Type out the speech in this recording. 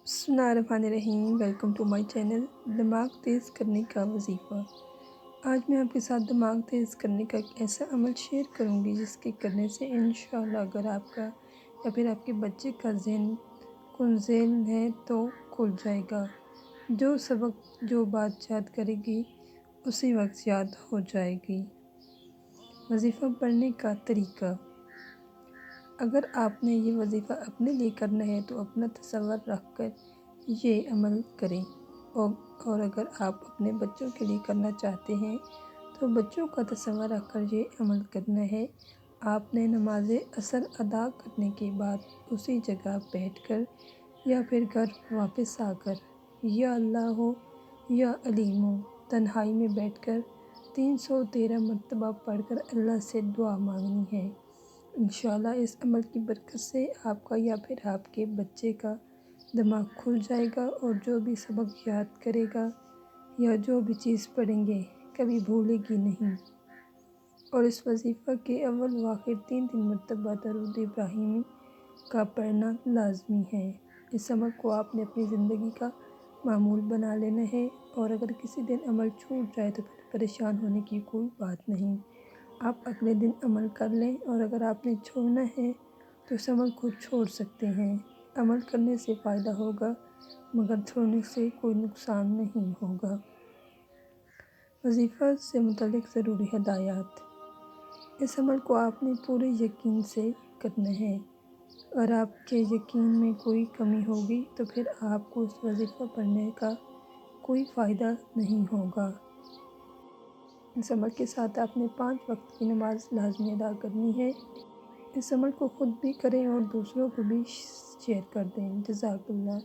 बिस्मिल्लाहिर्रहमानिर्रहीम। Welcome to my channel दिमाग तेज़ करने का वजीफ़ा। आज मैं आपके साथ दिमाग तेज़ करने का एक ऐसा अमल शेयर करूंगी जिसके करने से इंशाअल्लाह अगर आपका या फिर आपके बच्चे का ज़हन कुंज़ेल है तो खुल जाएगा। जो सबक जो बात याद करेगी उसी वक्त याद हो जाएगी। वजीफ़ा पढ़ने का तरीका। अगर आपने ये वजीफ़ा अपने लिए करना है तो अपना तसव्वुर रख कर ये अमल करें और अगर आप अपने बच्चों के लिए करना चाहते हैं तो बच्चों का तसव्वुर रख कर ये अमल करना है। आपने नमाज असर अदा करने के बाद उसी जगह बैठकर या फिर घर वापस आकर या अल्लाह हो या अलीम हो तन्हाई में बैठकर 313 मरतबा पढ़कर अल्लाह से दुआ मांगनी है। इंशाअल्लाह इस अमल की बरकत से आपका या फिर आपके बच्चे का दिमाग खुल जाएगा और जो भी सबक याद करेगा या जो भी चीज़ पढ़ेंगे कभी भूलेगी नहीं। और इस वजीफ़ा के अव्वल व आखिर 3 मरतबा दरूद इब्राहिमी का पढ़ना लाजमी है। इस अमल को आपने अपनी ज़िंदगी का मामूल बना लेना है और अगर किसी दिन अमल छूट जाए तो फिर परेशान होने की कोई बात नहीं। आप अगले दिन अमल कर लें और अगर आपने छोड़ना है तो इस अमल को छोड़ सकते हैं। अमल करने से फ़ायदा होगा मगर छोड़ने से कोई नुकसान नहीं होगा। वजीफ़ा से मुतल्लिक़ ज़रूरी हिदायत। इस अमल को आपने पूरे यकीन से करना है। अगर आपके यकीन में कोई कमी होगी तो फिर आपको उस वजीफ़ा पढ़ने का कोई फ़ायदा नहीं होगा। इस अमल के साथ आपने 5 वक्त की नमाज लाजमी अदा करनी है। इस अमल को ख़ुद भी करें और दूसरों को भी शेयर कर दें। जज़ाकल्लाह।